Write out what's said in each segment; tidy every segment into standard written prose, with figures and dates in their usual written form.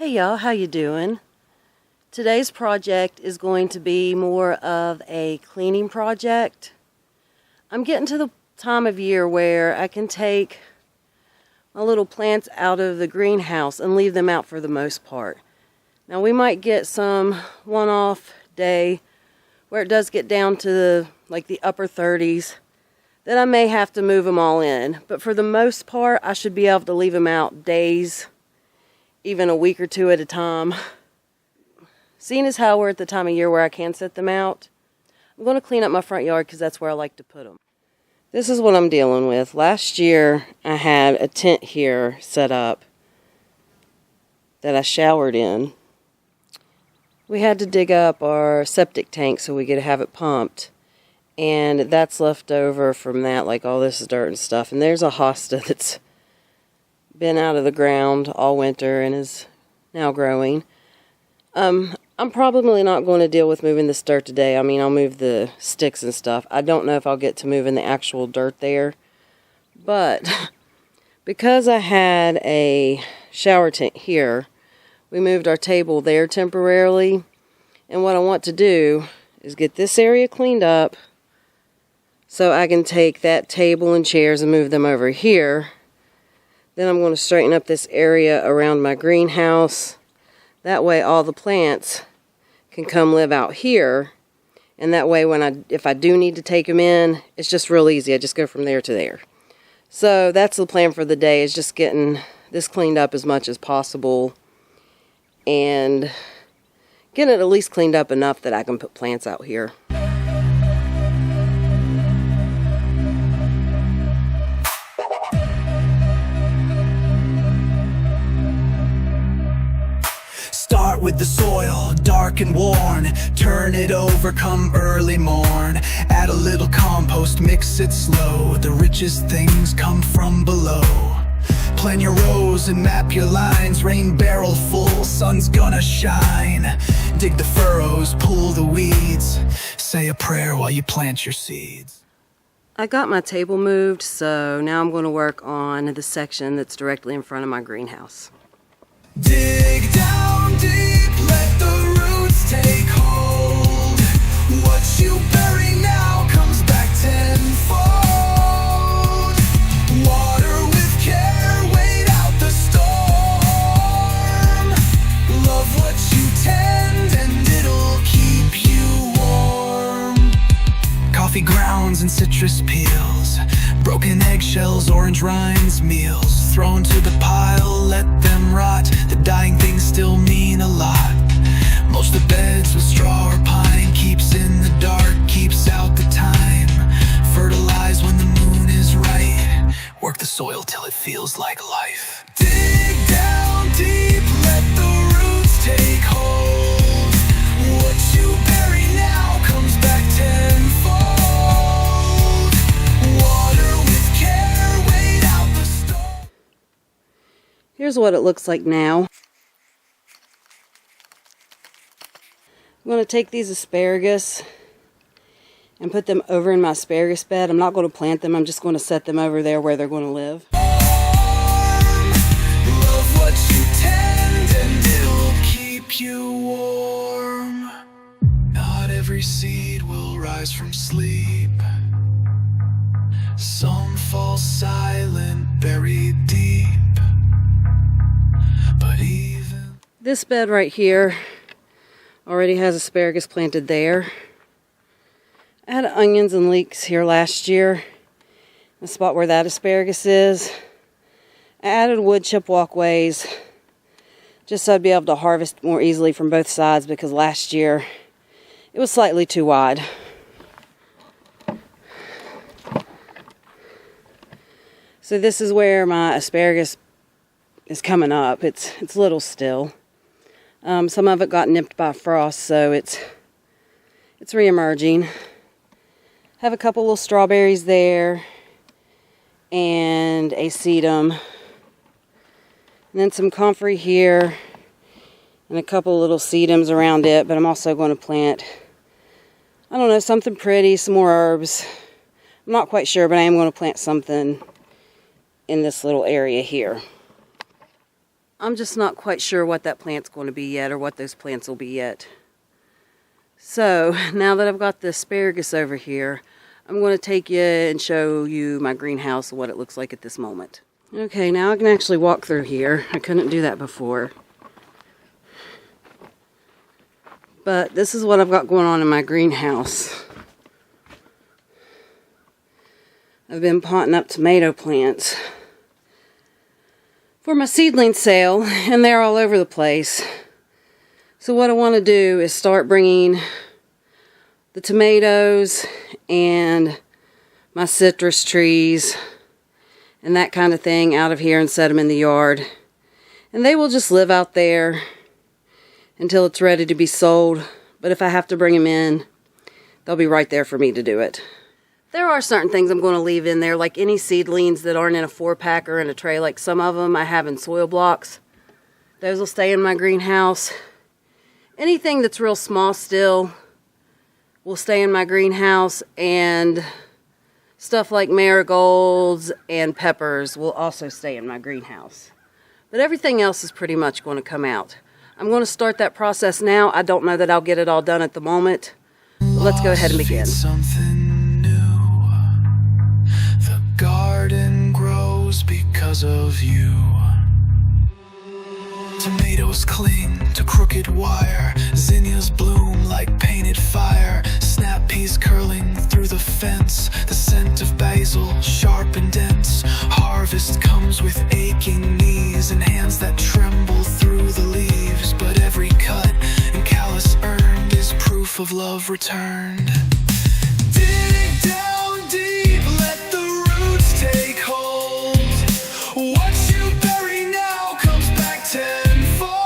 Hey y'all, how you doing? Today's project is going to be more of a cleaning project. I'm getting to the time of year where I can take my little plants out of the greenhouse and leave them out for the most part. Now we might get some one-off day where it does get down to the upper 30s. Then I may have to move them all in. But for the most part, I should be able to leave them out days, even a week or two at a time. Seeing as how we're at the time of year where I can set them out, I'm going to clean up my front yard because that's where I like to put them. This is what I'm dealing with. Last year, I had a tent here set up that I showered in. We had to dig up our septic tank so we could have it pumped. And that's left over from that, like all this dirt and stuff. And there's a hosta that's been out of the ground all winter and is now growing. I'm probably not going to deal with moving this dirt today. I mean, I'll move the sticks and stuff. I don't know if I'll get to moving the actual dirt there. But because I had a shower tent here, we moved our table there temporarily. And what I want to do is get this area cleaned up so I can take that table and chairs and move them over here. Then I'm going to straighten up this area around my greenhouse. That way all the plants can come live out here. And that way if I do need to take them in, it's just real easy. I just go from there to there. So that's the plan for the day, is just getting this cleaned up as much as possible. And getting it at least cleaned up enough that I can put plants out here. Start with the soil, dark and worn. Turn it over, come early morn. Add a little compost, mix it slow. The richest things come from below. Plan your rows and map your lines. Rain barrel full, sun's gonna shine. Dig the furrows, pull the weeds. Say a prayer while you plant your seeds. I got my table moved, so now I'm going to work on the section that's directly in front of my greenhouse. Dig down deep, let the roots take hold. What you bury now comes back tenfold. Water with care, wait out the storm. Love what you tend and it'll keep you warm. Coffee grounds and citrus peels, broken eggshells, orange rinds, meals thrown to the pile, let them rot. The dying things still mean a lot. Mulch the beds with straw or pine, keeps in the dark, keeps out the time. Fertilize when the moon is right, work the soil till it feels like life. Dig down deep, let the roots take hold. What you bury now comes back tenfold. Here's what it looks like now. I'm going to take these asparagus and put them over in my asparagus bed. I'm not going to plant them, I'm just going to set them over there where they're going to live. Love what you tend and it'll keep you warm. Not every seed will rise from sleep. Some fall silent, buried deep. But even this bed right here already has asparagus planted there. I had onions and leeks here last year. The spot where that asparagus is. I added wood chip walkways just so I'd be able to harvest more easily from both sides, because last year it was slightly too wide. So this is where my asparagus is coming up. It's little still. Some of it got nipped by frost, so it's re-emerging. Have a couple little strawberries there and a sedum, and then some comfrey here and a couple little sedums around it. But I'm also going to plant, I don't know, something pretty, some more herbs. I'm not quite sure, but I am going to plant something in this little area here. I'm just not quite sure what that plant's going to be yet, or what those plants will be yet. So now that I've got the asparagus over here, I'm going to take you and show you my greenhouse and what it looks like at this moment. Okay, now I can actually walk through here. I couldn't do that before. But this is what I've got going on in my greenhouse. I've been potting up tomato plants for my seedling sale, and they're all over the place. So what I want to do is start bringing the tomatoes and my citrus trees and that kind of thing out of here and set them in the yard. And they will just live out there until it's ready to be sold. But if I have to bring them in, they'll be right there for me to do it. There are certain things I'm going to leave in there, like any seedlings that aren't in a 4-pack or in a tray. Like some of them I have in soil blocks. Those will stay in my greenhouse. Anything that's real small still will stay in my greenhouse, and stuff like marigolds and peppers will also stay in my greenhouse. But everything else is pretty much going to come out. I'm going to start that process now. I don't know that I'll get it all done at the moment, but let's go ahead and begin. Something new. The garden grows because of you. Tomatoes cling to crooked wire. Zinnias bloom like painted fire. Snap peas curling through the fence. The scent of basil, sharp and dense. Harvest comes with aching knees and hands that tremble through the leaves. But every cut and callus earned is proof of love returned. Dig down deep, let the roots take hold. What you bury now comes back tenfold.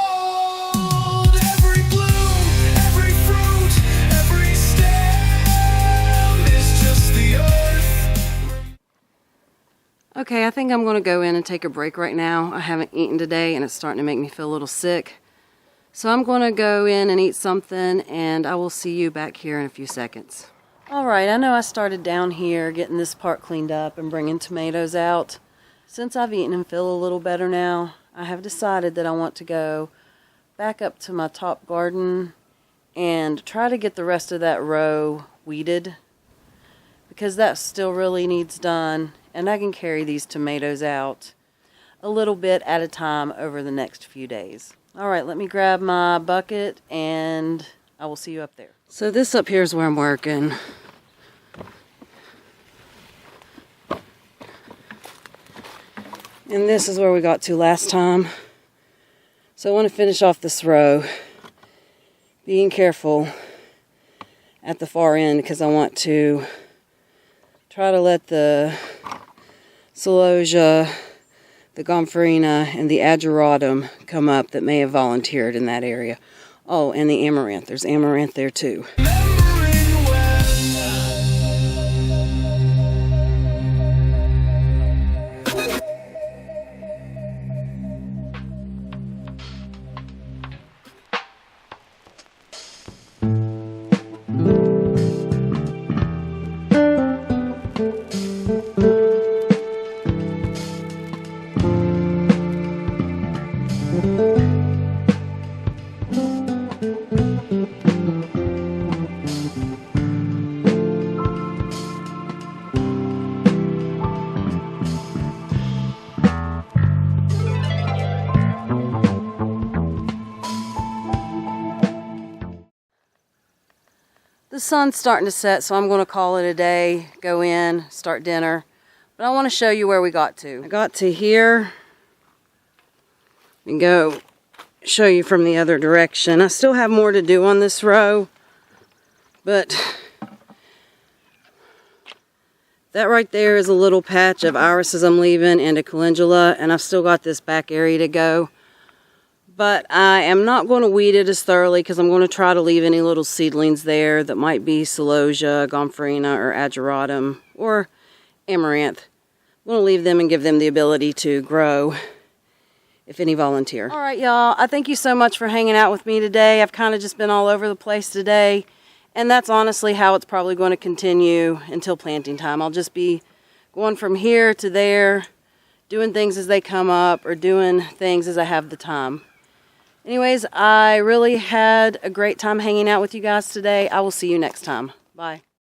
Every bloom, every fruit, every stem is just the earth. Okay, I think I'm going to go in and take a break right now. I haven't eaten today and it's starting to make me feel a little sick. So I'm going to go in and eat something, and I will see you back here in a few seconds. Alright, I know I started down here getting this part cleaned up and bringing tomatoes out. Since I've eaten and feel a little better now, I have decided that I want to go back up to my top garden and try to get the rest of that row weeded, because that still really needs done, and I can carry these tomatoes out a little bit at a time over the next few days. Alright, let me grab my bucket and I will see you up there. So this up here is where I'm working. And this is where we got to last time. So I want to finish off this row, being careful at the far end, because I want to try to let the celosia, the gomphrena, and the ageratum come up that may have volunteered in that area. Oh, and the amaranth. There's amaranth there too. The sun's starting to set, so I'm going to call it a day, go in, start dinner. But I want to show you where we got to. I got to here and go show you from the other direction. I still have more to do on this row, but that right there is a little patch of irises I'm leaving and a calendula, and I've still got this back area to go. But I am not going to weed it as thoroughly, because I'm going to try to leave any little seedlings there that might be celosia, gomphrena, or ageratum, or amaranth. I'm going to leave them and give them the ability to grow if any volunteer. Alright, y'all, I thank you so much for hanging out with me today. I've kind of just been all over the place today, and that's honestly how it's probably going to continue until planting time. I'll just be going from here to there, doing things as they come up or doing things as I have the time. Anyways, I really had a great time hanging out with you guys today. I will see you next time. Bye.